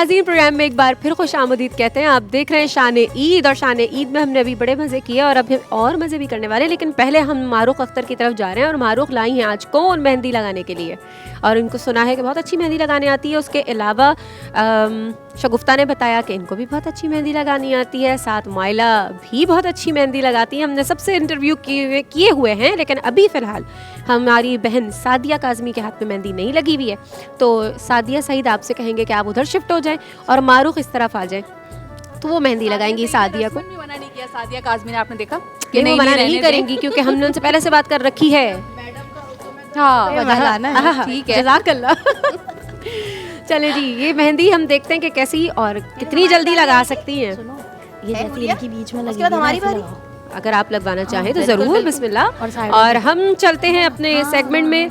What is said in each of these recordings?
नाज़रीन, प्रोग्राम में एक बार फिर खुश आमदीद कहते हैं। आप देख रहे हैं शान ईद, और शान ईद में हमने अभी बड़े मज़े किए और अब और मज़े भी करने वाले हैं। लेकिन पहले हम मारूख अख्तर की तरफ जा रहे हैं, और मारूख लाई हैं आज कौन मेहंदी लगाने के लिए, और इनको सुना है कि बहुत अच्छी मेहंदी लगाने आती है। उसके अलावा शगुफ्ता ने बताया कि इनको भी बहुत अच्छी मेहंदी लगानी आती है, साथ माइला भी बहुत अच्छी मेहंदी लगाती हैं। हमने सबसे इंटरव्यू किए हुए हैं, लेकिन अभी फ़िलहाल हमारी बहन सादिया काज़मी के हाथ में मेहंदी नहीं लगी हुई है। तो सादिया सईद आपसे कहेंगे कि आप उधर शिफ्ट हो जाएं और मारूख इस तरफ आ जाएं, तो वो मेहंदी लगाएंगी सादिया को। मना नहीं किया सादिया काज़मी ने, आपने देखा कि नहीं, मना नहीं करेंगी क्योंकि हमने उनसे पहले से बात कर रखी है। हाँ, ठीक है, जज़ाकल्लाह। चले जी, ये मेहंदी हम देखते हैं कि कैसी और कितनी जल्दी लगा सकती हैं। ये जैसे इनकी बीच में लगी, हमारी बारी, अगर आप लगवाना चाहें तो ज़रूर, बिस्मिल्लाह। और हम चलते हैं अपने सेगमेंट में,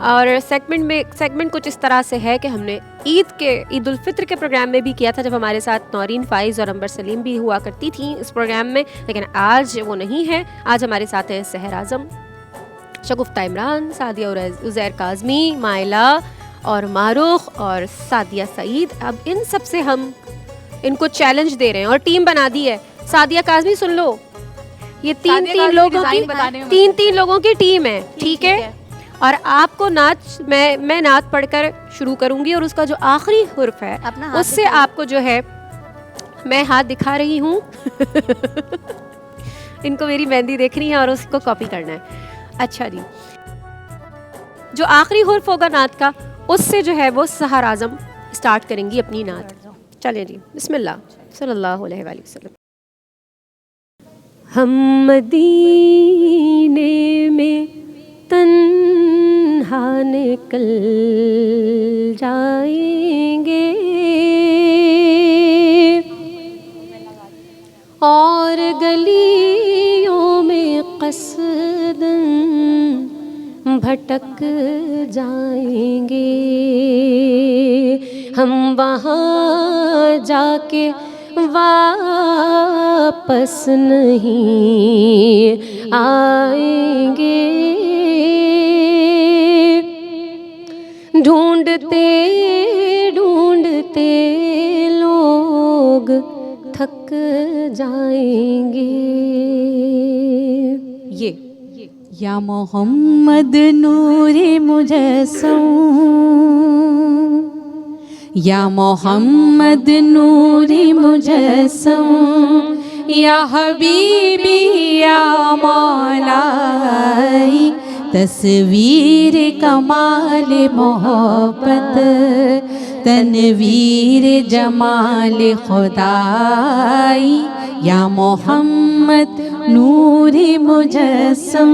और सेगमेंट कुछ इस तरह से है कि हमने ईद उल फित्र के प्रोग्राम में भी किया था, जब हमारे साथ नौरीन फ़ाइज़ और अंबर सलीम भी हुआ करती थी इस प्रोग्राम में, लेकिन आज वो नहीं है। आज हमारे साथ हैं सहर आज़म, शगुफ्ता इमरान, सादिया उज़ैर काज़मी, माइला और मारूख और सादिया सईद। अब इन सब से हम इनको चैलेंज दे रहे हैं और टीम बना दी है। सादिया काज़मी सुन लो, ये तीन लोगों की टीम है, ठीक है? और आपको नाच मैं नात पढ़कर शुरू करूंगी, और उसका जो आखिरी हुर्फ है उससे आपको जो है मैं हाथ दिखा रही हूँ। इनको मेरी मेहंदी देखनी है और उसको कॉपी करना है। अच्छा जी, जो आखिरी हुर्फ होगा नात का, उससे जो है वो सहर आज़म स्टार्ट करेंगी अपनी नात। चलें जी, बिस्मिल्लाह सल्लल्लाहु अलैहि वसल्लम। हम मदीने में तन्हा निकल जाएंगे, और गलियों में कसदन भटक जाएंगे। हम वहाँ जाके वापस नहीं आएंगे। ढूंढते ढूंढते लोग थक जाएंगे। ये या मोहम्मद नूरे मुजस्सम, या मोहम्मद नूरे मुजस्सम, या हबीबी या मौलाई, तस्वीर कमाल मोहब्बत, तनवीर जमाल खुदाई, या मोहम्मद नूरे मुजस्सम।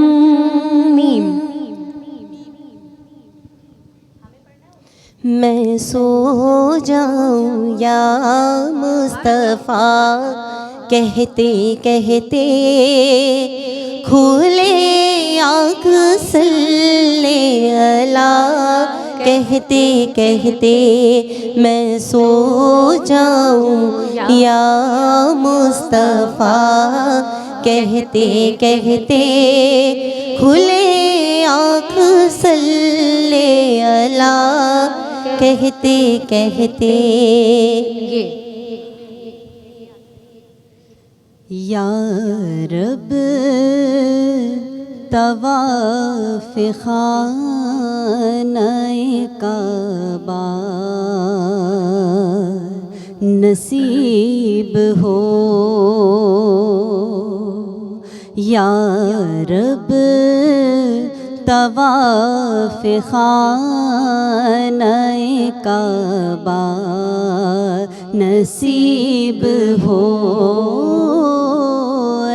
मैं सो जाऊं या मुस्तफ़ा, कहते कहते खुले आँख सल्ले अला, कहते कहते मैं सो जाऊं या मुस्तफ़ा, कहते कहते खुले आँख सल्ले अला, कहते कहते। या रब तवाफ़ ख़ानाए काबा नसीब हो, या रब तवाफ़ ख़ानाए काबा नसीब हो,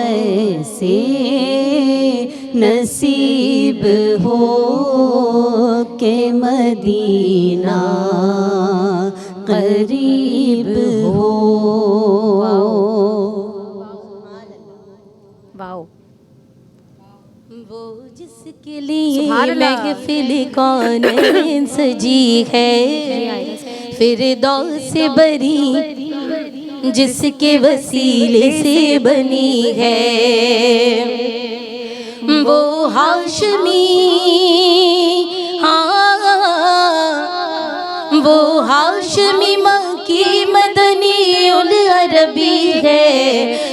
ऐसे नसीब हो के मदीना करीब हो। वाओ, वो जिसके लिए महफिल कौन सजी है, फिरदौस से बरी जिसके वसीले से बनी है, वो हाशमी, हाँ वो हाशमी माँ की रबी है,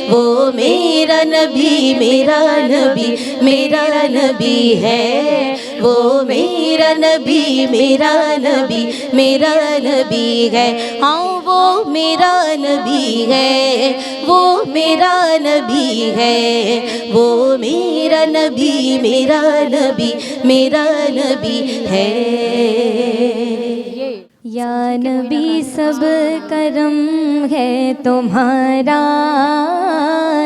वो मेरा नबी, मेरा नबी, मेरा नबी है, वो मेरा नबी, मेरा नबी, मेरा नबी है। हाँ वो मेरा नबी है, वो मेरा नबी है, वो मेरा नबी, मेरा नबी, मेरा नबी है। या नबी सब करम है तुम्हारा,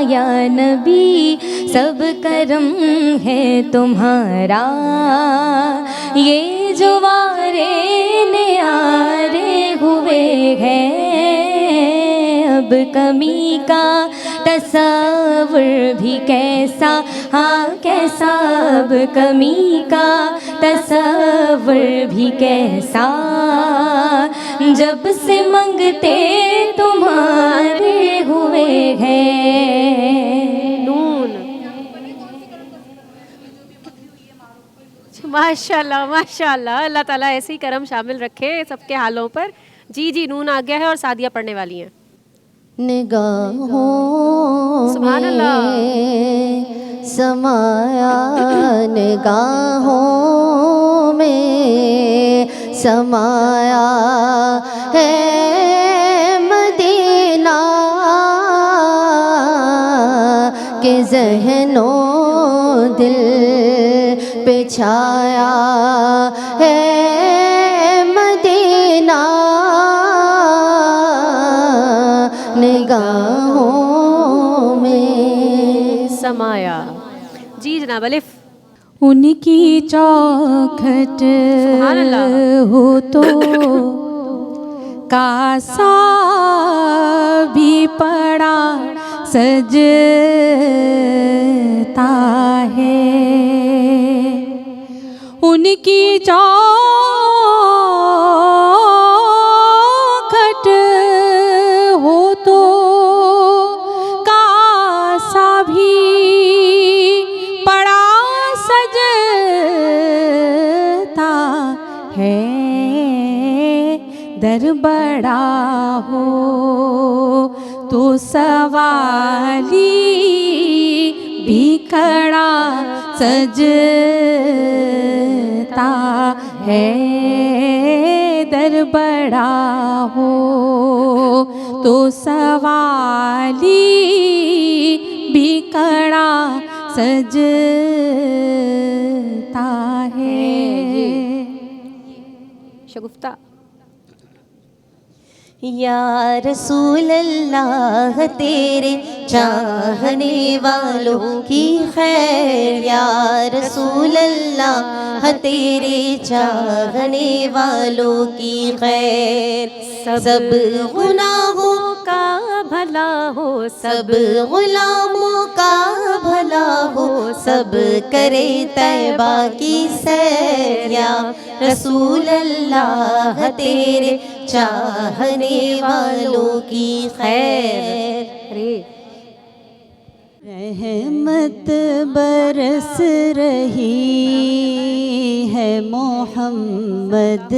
या नबी सब करम है तुम्हारा, ये जो वारे न्यारे हुए हैं, अब कमी का तसव्वुर भी कैसा, हाँ कैसा, अब कमी का तसव्वुर भी कैसा, जब से मंगते तुम्हारे हुए हैं। नून। माशाल्लाह माशाल्लाह, अल्लाह ताला ऐसे ही करम शामिल रखे सबके हालों पर। जी जी, नून आ गया है और सादिया पढ़ने वाली हैं। निगाहों सुभान अल्लाह। में समाया, निगाहों में समाया है मदीना, के ज़हनों दिल पे छाया है मदीना, निगाहों में समाया। जी जनाब, अलिफ। उनकी चौखट सुभान अल्लाह। हो तो कासा भी पड़ा सजता है, उनकी चौखट हो तो कासा भी पड़ा सजता है, दर बड़ा हो तो सवाली भी खड़ा सजता है, दर बड़ा हो तो सवाली भी खड़ा सजता है। शगुफ्ता। या रसूल अल्लाह तेरे चाहने वालों की खैर, या रसूल अल्लाह तेरे चाहने वालों की खैर, सब गुनाहों का भला हो, सब गुलामों का भला हो, सब करे तैबा की सैर, या रसूल अल्लाह तेरे चाहने वालों की खैर। रहमत बरस रही है मोहम्मद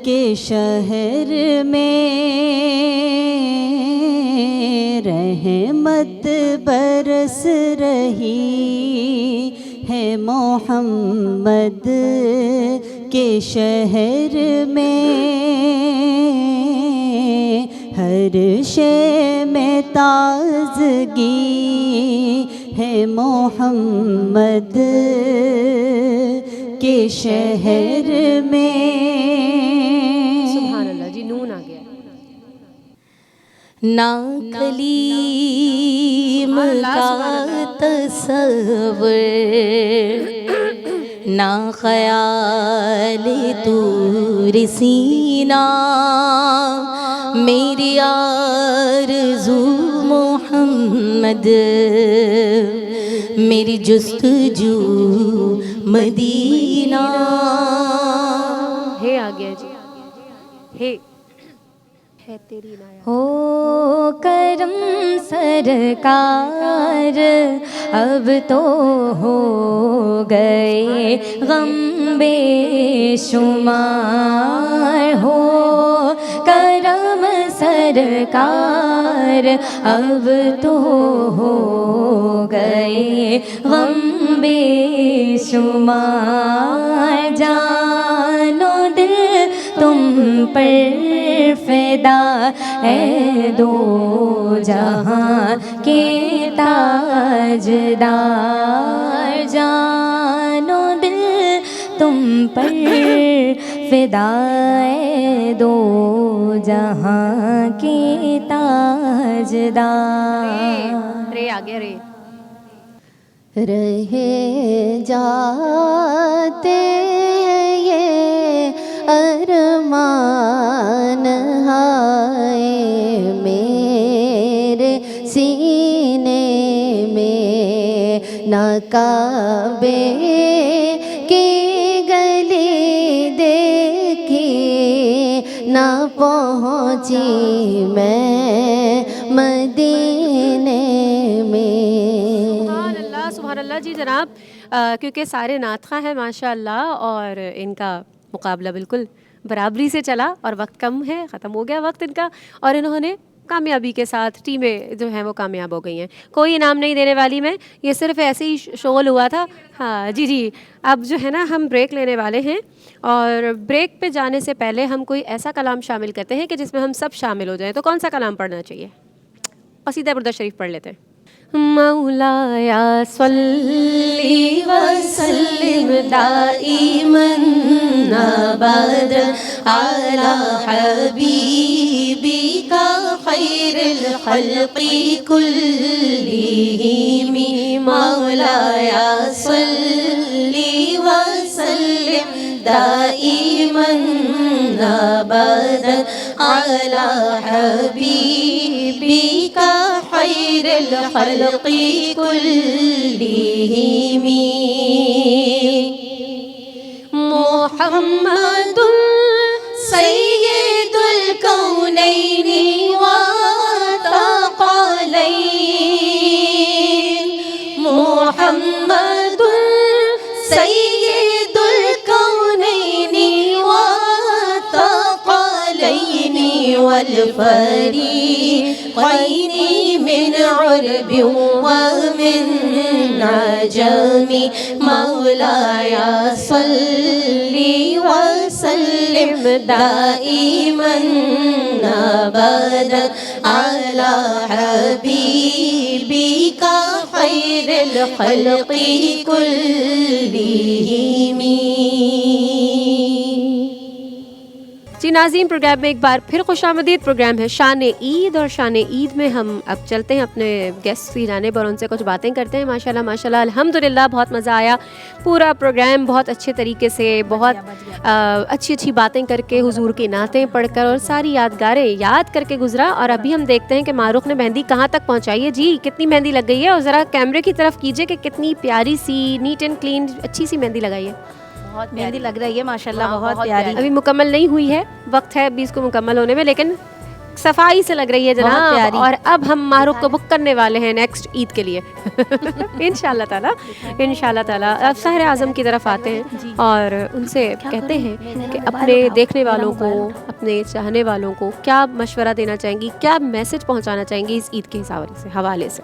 के शहर में, रहमत बरस रही है मोहम्मद के शहर में, हर शे में ताज़गी है मोहम्मद के शहर में। सुभान अल्लाह जी, नून आ गया। ना कलीम का तसव्वुर, ना ख़याल तूर सीना, मेरी आरज़ू मोहम्मद, मेरी जुस्तजू मदीना। हे आ गया जी, हे है तेरी इनायत। हो करम सरकार, अब तो हो गए गम बेशुमार, हो करम सरकार दरकार, अब तो हो गए गम बेशुमार। जानो दिल तुम पर फिदा है दो जहां के ताजदार। जानो दिल तुम पर फिदा है दो जहां के ताजदार। रे आ गया रे। रहे जाते ये अरमान हाय मेरे सीने में, ना काबे की गली देखी, ना पहुँची मैं मदीने में। सुभान अल्लाह जी जनाब। क्योंकि सारे नातखा हैं माशाअल्लाह और इनका मुकाबला बिल्कुल बराबरी से चला और वक्त कम है, ख़त्म हो गया वक्त इनका, और इन्होंने कामयाबी के साथ टीमें जो हैं वो कामयाब हो गई हैं। कोई इनाम नहीं देने वाली मैं, ये सिर्फ ऐसे ही शोल हुआ था। हाँ जी जी, अब जो है ना हम ब्रेक लेने वाले हैं और ब्रेक पे जाने से पहले हम कोई ऐसा कलाम शामिल करते हैं कि जिसमें हम सब शामिल हो जाएं। तो कौन सा कलाम पढ़ना चाहिए? कसीदा बुर्दा शरीफ पढ़ लेते हैं। मौलाया सल्ली व सल्लिम दाइमन अबदन अला हबीबिका खैरिल खल्क़ि कुल्लिहिम। मौलाया सल्ली व सल्लिम दाइमन अबदन अला हबीबिका खैरिल खल्क़ि कुल्लिहिम। मुहम्मदुन सय्यिदुल कौनैनि व तक़लैन। मुहम्मदुन सय्यिदुल कौनैनि व तक़लैन वल फरीक़ैनि मिन उरबि व मिन अजमी। मौलाया सल्ली व सल्लिम दाइमन अबदन अला हबीबिका खैरिल खल्क़ि कुल्लिहिम। जी नाज़रीन, प्रोग्राम में एक बार फिर खुशामदीद। प्रोग्राम है शान ईद और शान ईद में हम अब चलते हैं अपने गेस्ट की जानिब और उनसे कुछ बातें करते हैं। माशाल्लाह माशाल्लाह अल्हम्दुलिल्लाह बहुत मज़ा आया। पूरा प्रोग्राम बहुत अच्छे तरीके से, बहुत अच्छी अच्छी बातें करके, हुजूर की नातें पढ़कर और सारी यादगारें याद करके गुजरा। और अभी हम देखते हैं कि मारूख ने मेहंदी कहाँ तक पहुँचाई है। जी कितनी मेहंदी लग गई है, और ज़रा कैमरे की तरफ कीजिए कि कितनी प्यारी सी नीट एंड क्लीन अच्छी सी मेहंदी लगाई है। बहुत मेहंदी लग रही है माशाल्लाह, बहुत प्यारी। अभी मुकम्मल नहीं हुई है, वक्त है अभी इसको मुकम्मल होने में, लेकिन सफाई से लग रही है जनाब। और अब हम मारूख को बुक करने वाले हैं नेक्स्ट ईद के लिए इंशाल्लाह ताला। अब शहर आज़म की तरफ आते हैं और उनसे कहते हैं कि अपने देखने वालों को, अपने चाहने वालों को क्या मशवरा देना चाहेंगी, क्या मैसेज पहुंचाना चाहेंगी इस ईद के हवाले से।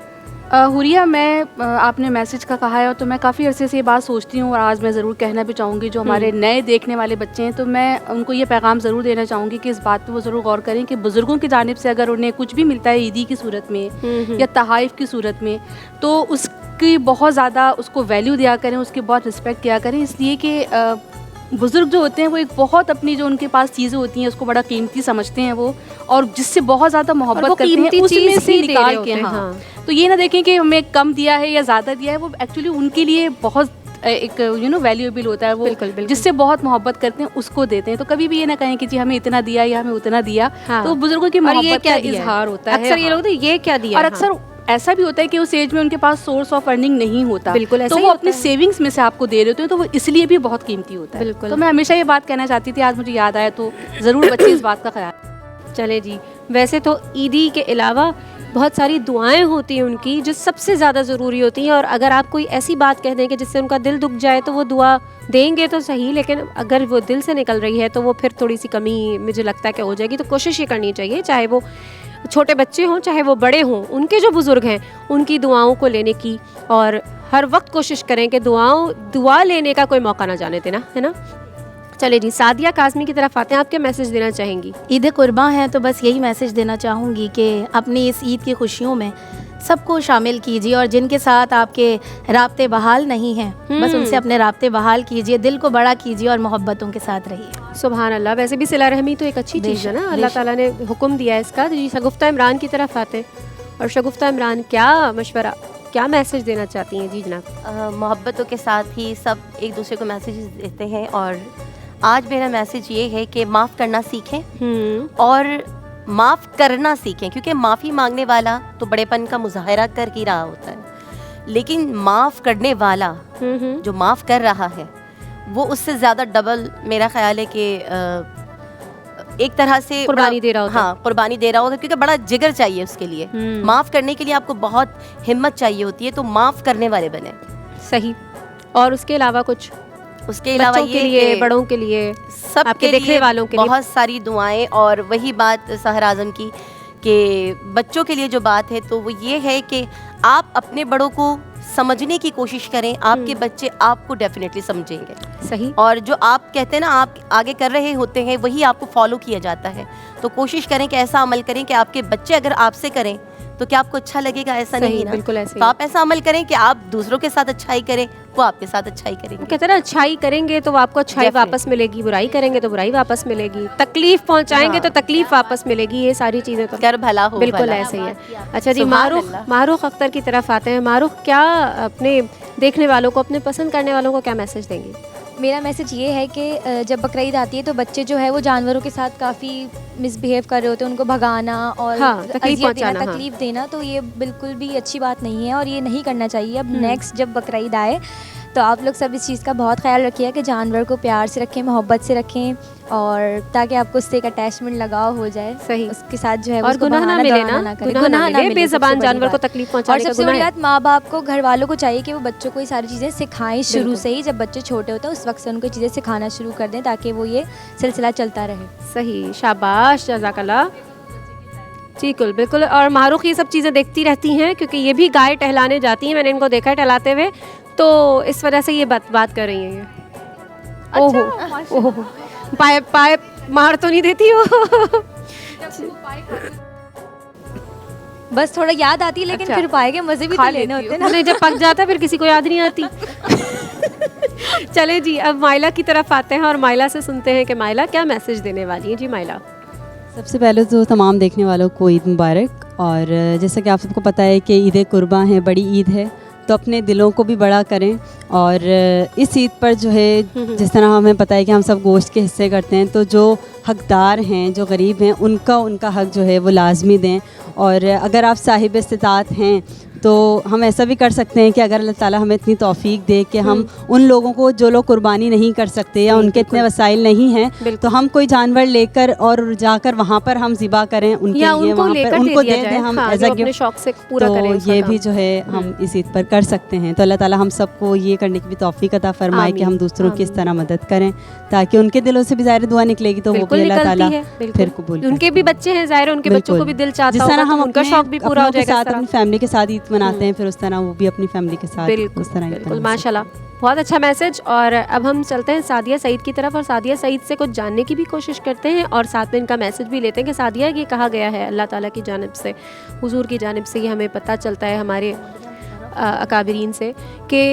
हुरिया, मैं आपने मैसेज का कहा है तो मैं काफ़ी अरसे से ये बात सोचती हूँ और आज मैं ज़रूर कहना भी चाहूँगी। जो हमारे नए देखने वाले बच्चे हैं तो मैं उनको ये पैगाम ज़रूर देना चाहूँगी कि इस बात पे वो ज़रूर गौर करें कि बुज़ुर्गों की जानिब से अगर उन्हें कुछ भी मिलता है ईदी की सूरत में या तहाइफ की सूरत में, तो उसकी बहुत ज़्यादा उसको वैल्यू दिया करें, उसकी बहुत रिस्पेक्ट किया करें। इसलिए कि बुज़ुर्ग जो होते हैं वो एक बहुत अपनी जो उनके पास चीज़ें होती हैं उसको बड़ा कीमती समझते हैं वो, और जिससे बहुत ज़्यादा मोहब्बत करते हैं, उसमें से निकाल के। हाँ, तो ये ना देखें कि हमें कम दिया है या ज़्यादा दिया है, वो एक्चुअली उनके लिए बहुत एक वैल्यूएबल होता है वो। बिल्कुल। जिससे बहुत मोहब्बत करते हैं उसको देते हैं। तो कभी भी ये ना कहें कि जी हमें इतना दिया या हमें उतना दिया। हाँ। तो बुजुर्गों की मोहब्बत का इजहार होता है। अक्सर ये लोग ये क्या दिया, और अक्सर ऐसा भी होता है कि उस एज में उनके पास सोर्स ऑफ अर्निंग नहीं होता। बिल्कुल ऐसा तो वो अपने सेविंग्स में से आपको दे रहे होते हैं, तो वो इसलिए भी बहुत कीमती होता है। तो मैं हमेशा ये बात कहना चाहती थी, आज मुझे याद आया तो ज़रूर बच्चे इस बात का ख्याल। चले जी, वैसे तो ईदी के अलावा बहुत सारी दुआएं होती हैं उनकी जो सबसे ज़्यादा ज़रूरी होती हैं। और अगर आप कोई ऐसी बात कह दें कि जिससे उनका दिल दुख जाए तो वो दुआ देंगे तो सही, लेकिन अगर वो दिल से निकल रही है तो वो फिर थोड़ी सी कमी मुझे लगता है कि हो जाएगी। तो कोशिश ये करनी चाहिए, चाहे वो छोटे बच्चे हों चाहे वो बड़े हों, उनके जो बुज़ुर्ग हैं उनकी दुआओं को लेने की, और हर वक्त कोशिश करें कि दुआ लेने का कोई मौका ना जाने देना, है ना। चले जी, सादिया काज़मी की तरफ आते हैं। आप क्या मैसेज देना चाहेंगी? ईद कुर्बान है तो बस यही मैसेज देना चाहूँगी कि अपनी इस ईद की खुशियों में सबको शामिल कीजिए, और जिनके साथ आपके राब्ते बहाल नहीं हैं बस उनसे अपने राब्ते बहाल कीजिए, दिल को बड़ा कीजिए और मोहब्बतों के साथ रहिए। सुभान अल्लाह। वैसे भी सिला रहमी तो एक अच्छी चीज़ है ना, अल्लाह ताला ने हुक्म दिया है इसका। जी, शगुफ्ता इमरान की तरफ आते हैं। और शगुफ्ता इमरान, क्या मशवरा, क्या मैसेज देना चाहती हैं? जी जनाब। मोहब्बतों के साथ ही सब एक दूसरे को मैसेज देते हैं, और आज मेरा मैसेज ये है कि माफ़ करना सीखें और माफ़ करना सीखें, क्योंकि माफ़ी मांगने वाला तो बड़ेपन का मुजाहरा कर ही रहा होता है, लेकिन माफ़ करने वाला जो माफ़ कर रहा है वो उससे ज़्यादा डबल मेरा ख्याल है कि एक तरह से कुर्बानी दे रहा होता है। हाँ, कुर्बानी दे रहा होगा, क्योंकि बड़ा जिगर चाहिए उसके लिए। माफ़ करने के लिए आपको बहुत हिम्मत चाहिए होती है, तो माफ़ करने वाले बने। सही। और उसके अलावा कुछ? उसके अलावा बच्चों के लिए, बड़ों के लिए, सब आपके देखने वालों के लिए बहुत सारी दुआएं। और वही बात सहर आज़म की कि बच्चों के लिए जो बात है तो वो ये है कि आप अपने बड़ों को समझने की कोशिश करें, आपके बच्चे आपको डेफिनेटली समझेंगे। सही। और जो आप कहते हैं ना आप आगे कर रहे होते हैं वही आपको फॉलो किया जाता है, तो कोशिश करें कि ऐसा अमल करें कि आपके बच्चे अगर आपसे करें तो क्या आपको अच्छा लगेगा? ऐसा नहीं ना, बिल्कुल ऐसे। तो आप ऐसा अमल करें कि आप दूसरों के साथ अच्छाई करें, वो आपके साथ अच्छाई करेंगे। कहते हैं ना, अच्छाई करेंगे तो आपको अच्छाई वापस मिलेगी, बुराई करेंगे तो बुराई वापस मिलेगी, तकलीफ पहुंचाएंगे तो तकलीफ वापस मिलेगी। ये सारी चीजें तो कर भला हो, बिल्कुल भला। ऐसे ही है। अच्छा जी, सुभान मारूख अख्तर की तरफ आते हैं। मारूख, क्या अपने देखने वालों को, अपने पसंद करने वालों को क्या मैसेज देंगे? मेरा मैसेज ये है कि जब बकरीद आती है तो बच्चे जो है वो जानवरों के साथ काफ़ी मिसबिहेव कर रहे होते हैं, उनको भगाना और तकलीफ पहुंचाना, तकलीफ देना, तो ये बिल्कुल भी अच्छी बात नहीं है और ये नहीं करना चाहिए। अब नेक्स्ट जब बकरीद आए तो आप लोग सब इस चीज़ का बहुत ख्याल रखिए कि जानवर को प्यार से रखें, मोहब्बत से रखें, और ताकि आपको उससे एक अटैचमेंट लगाव हो जाए। सही। उसके साथ जो है और गुनाह ना मिले ना, गुनाह ना मिले, बेज़बान जानवर को तकलीफ पहुंचाने का सबसे बड़ी बात, माँ बाप को, घर वालों को चाहिए कि वो बच्चों को ये सारी चीज़ें सिखाएं शुरू से ही। जब बच्चे छोटे होते हैं उस वक्त से उनको चीज़ें सिखाना शुरू कर दें ताकि वो ये सिलसिला चलता रहे। सही, शाबाश, जज़ाकल्लाह। बिल्कुल बिल्कुल। और मारूख ये सब चीज़ें देखती रहती हैं क्योंकि ये भी गाय टहलाने जाती हैं, मैंने इनको देखा है टहलाते हुए, तो इस वजह से ये बात कर रही हैं ये। ओहो ओहो, पाए मार तो नहीं देती हो? बस थोड़ा याद आती है, लेकिन फिर पाए के मज़े भी तो लेने होते हैं ना। जब पक जाता है फिर किसी को याद नहीं आती। चले जी, अब माइला की तरफ आते हैं और माइला से सुनते हैं कि माइला क्या मैसेज देने वाली है। जी माइला। सबसे पहले तो तमाम देखने वालों को ईद मुबारक। और जैसा कि आप सबको पता है कि ईद कुर्बान है, बड़ी ईद है, तो अपने दिलों को भी बड़ा करें। और इस ईद पर जो है, जिस तरह हमें पता है कि हम सब गोश्त के हिस्से करते हैं, तो जो हकदार हैं, जो गरीब हैं, उनका हक जो है वो लाजमी दें। और अगर आप साहिब इस्तिताअत हैं तो हम ऐसा भी कर सकते हैं कि अगर अल्लाह ताला हमें इतनी तौफीक दे कि हम उन लोगों को, जो लोग कुर्बानी नहीं कर सकते या उनके इतने वसाइल नहीं हैं, तो हम कोई जानवर लेकर और जाकर वहाँ पर हम ज़िबा करें उनके लिए, वहाँ पर उनको दे दें हम एज अ गिफ्ट, शौक से पूरा करें। तो ये भी जो है हम इस ईद पर कर सकते हैं। तो अल्लाह ताला हम सबको ये करने की भी तौफीक अता फरमाए कि हम दूसरों की इस तरह मदद करें, ताकि उनके दिलों से भी ज़ाहिर दुआ निकलेगी तो वो भी अल्लाह ताला फिर कबूल। उनके भी बच्चे हैं, ज़ाहिर उनके बच्चों को भी दिल चाहता होगा, हम उनका शौक भी पूरा हो जाएगा। अपनी फैमिली के साथ ईद मनाते हैं, फिर उस तरह वो भी अपनी फैमिली के साथ उस तरह। बिल्कुल, माशाल्लाह, बहुत अच्छा मैसेज। और अब हम चलते हैं सादिया सईद की तरफ और सादिया सईद से कुछ जानने की भी कोशिश करते हैं और साथ में इनका मैसेज भी लेते हैं कि सादिया, ये कहा गया है अल्लाह ताला की जानिब से, हुजूर की जानिब से, ये हमें पता चलता है हमारे अकाबिरीन से कि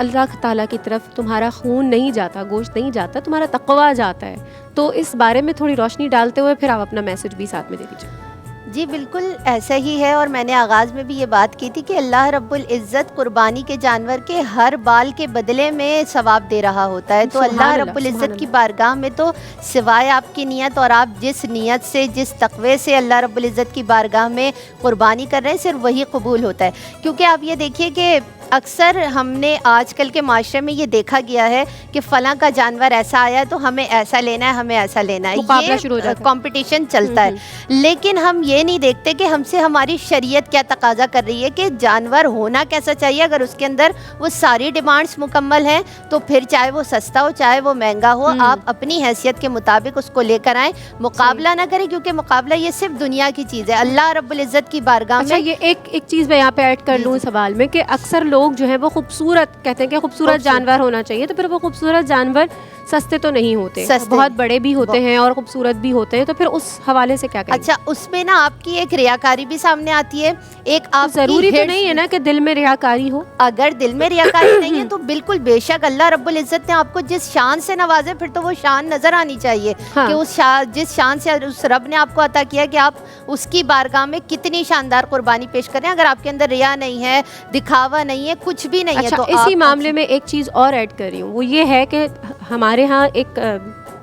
अल्लाह ताला की तरफ तुम्हारा खून नहीं जाता, गोश्त नहीं जाता, तुम्हारा तक़वा जाता है। तो इस बारे में थोड़ी रोशनी डालते हुए फिर आप अपना मैसेज भी साथ में दे दीजिए। जी बिल्कुल ऐसा ही है, और मैंने आगाज़ में भी ये बात की थी कि अल्लाह रब्बुल इज़्ज़त कुर्बानी के जानवर के हर बाल के बदले में सवाब दे रहा होता है। तो अल्लाह रब्बुल इज़्ज़त की बारगाह में तो सिवाय आपकी नियत और आप जिस नियत से, जिस तक़वे से अल्लाह रब्बुल इज़्ज़त की बारगाह में कुर्बानी कर रहे हैं, सिर्फ वही कबूल होता है। क्योंकि आप ये देखिए कि अक्सर हमने आजकल के माशरे में ये देखा गया है कि फ़लाँ का जानवर ऐसा आया है तो हमें ऐसा लेना है, हमें ऐसा लेना है, मुकाबला शुरू हो जाता है, कंपटीशन चलता है। लेकिन हम ये नहीं देखते कि हमसे हमारी शरीयत क्या तकाजा कर रही है कि जानवर होना कैसा चाहिए। अगर उसके अंदर वो सारी डिमांड्स मुकम्मल हैं तो फिर चाहे वो सस्ता हो चाहे वो महंगा हो, आप अपनी हैसियत के मुताबिक उसको लेकर आएँ, मुकाबला ना करें, क्योंकि मुकाबला ये सिर्फ दुनिया की चीज़ है। अल्लाह रब्बुल इज़्ज़त की बारगाह अच्छा, में ये एक चीज़ मैं यहाँ पे ऐड कर लूँ सवाल में कि अक्सर लोग जो है वो खूबसूरत कहते हैं कि खूबसूरत जानवर होना चाहिए, तो फिर वो खूबसूरत जानवर सस्ते तो नहीं होते, बहुत बड़े भी होते हैं और खूबसूरत भी होते हैं, तो फिर उस हवाले से क्या करें? अच्छा, उसमें ना आपकी एक रियाकारी भी सामने आती है। एक आप ज़रूरी तो नहीं है ना कि दिल में रियाकारी हो। अगर दिल में रियाकारी नहीं है तो बिल्कुल बेशक अल्लाह रब्बुल इज़्ज़त ने आपको जिस शान से नवाजे फिर तो वो शान नजर आनी चाहिए। हाँ। कि उस जिस शान से उस रब ने आपको अता किया कि आप उसकी बारगाह में कितनी शानदार कुर्बानी पेश करें। अगर आपके अंदर रिया नहीं है, दिखावा नहीं है, कुछ भी नहीं अच्छा, है, तो इसी मामले में एक चीज़ और ऐड कर रही हूँ, वो ये है कि हमारे यहाँ एक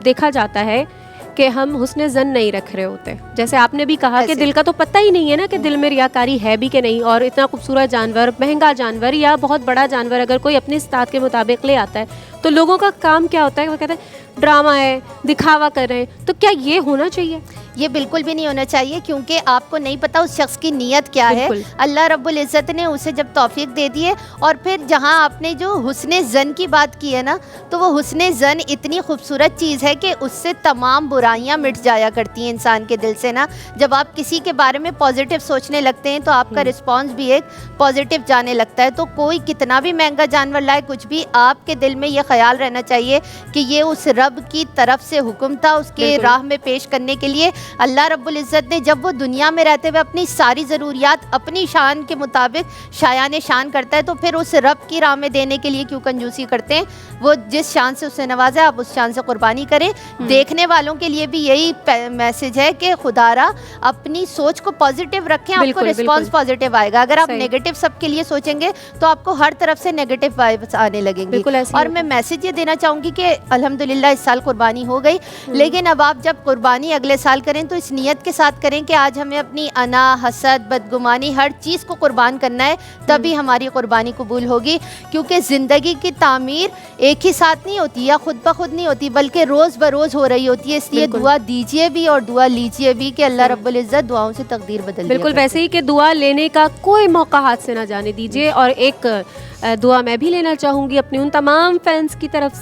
देखा जाता है कि हम हुस्न ज़न नहीं रख रहे होते। जैसे आपने भी कहा कि दिल का तो पता ही नहीं है ना कि दिल में रियाकारी है भी कि नहीं, और इतना खूबसूरत जानवर, महंगा जानवर या बहुत बड़ा जानवर अगर कोई अपनी इस्तात के मुताबिक ले आता है तो लोगों का काम क्या होता है, वो कहते हैं ड्रामा है, दिखावा कर रहे हैं। तो क्या ये होना चाहिए? ये बिल्कुल भी नहीं होना चाहिए, क्योंकि आपको नहीं पता उस शख्स की नीयत क्या है। अल्लाह रब्बुल इज़्ज़त ने उसे जब तौफीक दे दी है, और फिर जहाँ आपने जो हुस्ने ज़न की बात की है ना, तो वो हुस्ने ज़न इतनी खूबसूरत चीज़ है कि उससे तमाम बुराइयाँ मिट जाया करती हैं इंसान के दिल से ना। जब आप किसी के बारे में पॉजिटिव सोचने लगते हैं तो आपका रिस्पॉन्स भी एक पॉजिटिव जाने लगता है। तो कोई कितना भी महंगा जानवर लाए, कुछ भी, आपके दिल में ये ख्याल रहना चाहिए कि ये उस रब की तरफ से हुक्म था, उसके राह में पेश करने के लिए। अल्लाह रब्बुल इज़्ज़त ने जब वो दुनिया में रहते हुए अपनी सारी ज़रूरियात अपनी शान के मुताबिक शायान शान करता है, तो फिर उस रब की राह में देने के लिए क्यों कंजूसी करते हैं। वो जिस शान से उससे नवाजा, आप उस शान से कुर्बानी करें। देखने वालों के लिए भी यही मैसेज है कि खुदारा अपनी सोच को पॉजिटिव रखें, आपको रिस्पॉन्स पॉजिटिव आएगा। अगर आप नेगेटिव सबके लिए सोचेंगे तो आपको हर तरफ से नेगेटिव वाइब्स आने लगेंगी। और मैं मैसेज ये देना चाहूँगी कि अल्हम्दुलिल्लाह इस साल कुर्बानी हो गई, लेकिन अब आप जब कुर्बानी अगले साल करें तो इस नियत के साथ करें कि आज हमें अपनी अना, हसद, बदगुमानी, हर चीज़ को कुर्बान करना है, तभी हमारी कुर्बानी कबूल होगी। क्योंकि ज़िंदगी की तामीर एक ही साथ नहीं होती या खुद ब खुद नहीं होती, बल्कि रोज़ ब रोज़ हो रही होती है। इसलिए दुआ दीजिए भी और दुआ लीजिए भी कि अल्लाह रब्बुल इज़्ज़त दुआओं से तकदीर बदल। बिल्कुल वैसे ही कि दुआ लेने का कोई मौका हाथ से ना जाने दीजिए। और एक दुआ मैं भी लेना चाहूँगी अपने उन तमाम फैंस की तरफ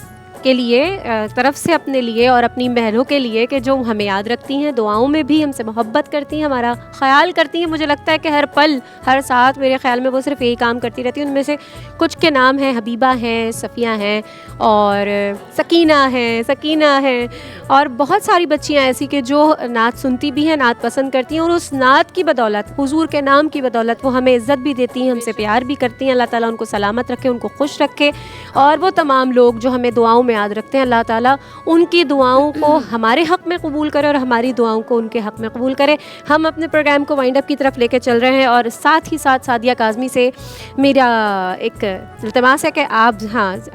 से अपने लिए और अपनी बहनों के लिए कि जो हमें याद रखती हैं, दुआओं में भी हमसे मोहब्बत करती हैं, हमारा ख्याल करती हैं। मुझे लगता है कि हर पल हर साथ मेरे ख्याल में वो सिर्फ यही काम करती रहती हैं। उनमें से कुछ के नाम हैं हबीबा हैं, सफ़िया हैं और सकीना हैं और बहुत सारी बच्चियाँ ऐसी कि जो नात सुनती भी हैं, नात पसंद करती हैं, और उस नात की बदौलत, हुजूर के नाम की बदौलत वो हमें इज़्ज़त भी देती हैं, हमसे प्यार भी करती हैं। अल्लाह ताला उनको सलामत रखे, उनको खुश रखे। और वो तमाम लोग जो हमें दुआओं में याद रखते हैं, अल्लाह ताला उनकी दुआओं को हमारे हक़ में कबूल करे और हमारी दुआओं को उनके हक़ में कबूल करे। हम अपने प्रोग्राम को वाइंड अप की तरफ लेके चल रहे हैं और साथ ही साथ सादिया काज़मी से मेरा एक इल्तिमास है कि आप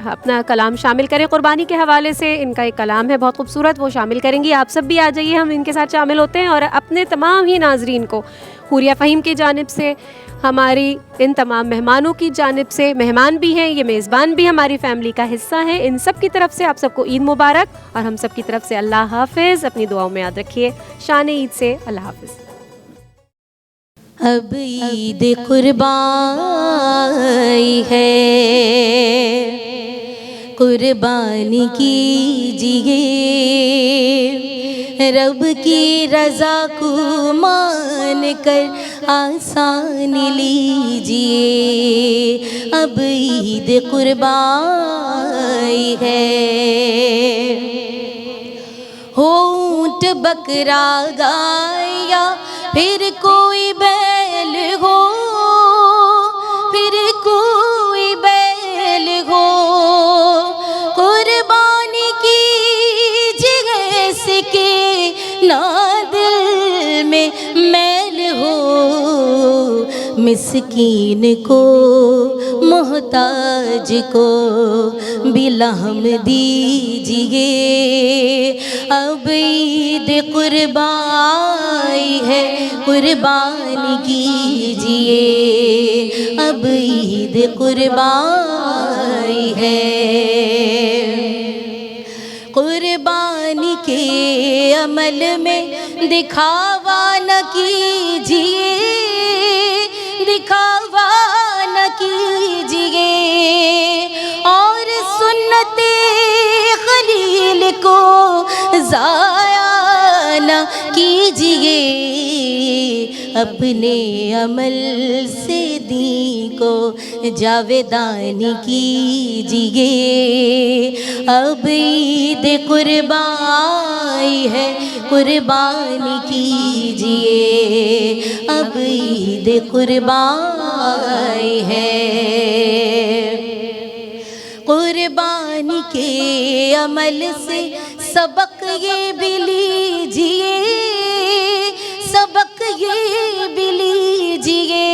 अपना कलाम शामिल करें कुर्बानी के हवाले से। इनका एक कलाम है बहुत खूबसूरत, वो शामिल करेंगी। आप सब भी आ जाइए, हम इनके साथ शामिल होते हैं। और अपने तमाम ही नाजरीन को हुरिया फ़हीम की जानिब से, हमारी इन तमाम मेहमानों की जानिब से, मेहमान भी हैं, ये मेज़बान भी हमारी फैमिली का हिस्सा हैं, इन सब की तरफ से आप सबको ईद मुबारक। और हम सब की तरफ से अल्लाह हाफ़िज़। अपनी दुआओं में याद रखिए। शान ईद से अल्लाह हाफ़िज़। अब ईद कुर्बानी है, कुर्बानी कीजिए, रब की रज़ा को मान कर आसानी लीजिए। अब ईद कुर्बानी है, हो ऊँट बकरा गाय या फिर कोई बैल हो, फिर कोई बैल हो, कुर्बानी कीजिए इसके ना दिल में मैल हो। मिस्कीन को, मोहताज को बिलहम दीजिए। अब ईद कुर्बानी है, कुर्बानी कीजिए। अब ईद कुर्बानी है। कुर्बानी के अमल में दिखावा न कीजिए, दिखावा न कीजिए, और सुन्नते खलील को ज़ाया न कीजिए। अपने अमल से दी को जावेदानी कीजिए। अब ईद कुर्बानी है, कुर्बानी कीजिए। अब ईद कुर्बानी है। कुर्बानी के अमल से सबक ये भी लीजिए, सबक ये भी लीजिए,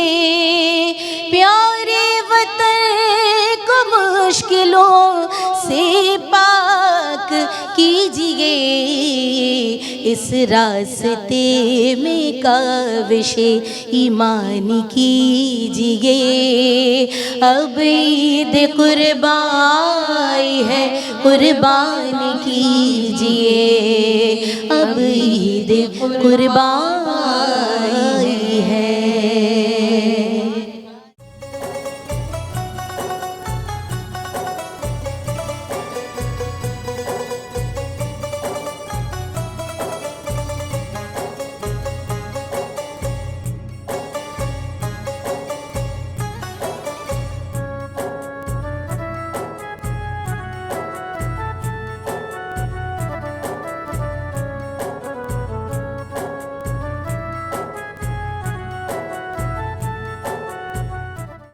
प्यारे वतन को मुश्किलों से पाक कीजिए। इस रास्ते में काविश ईमान कीजिए। अब ईद कुर्बानी है, कुर्बानी कीजिए। अब ईद कुर्बानी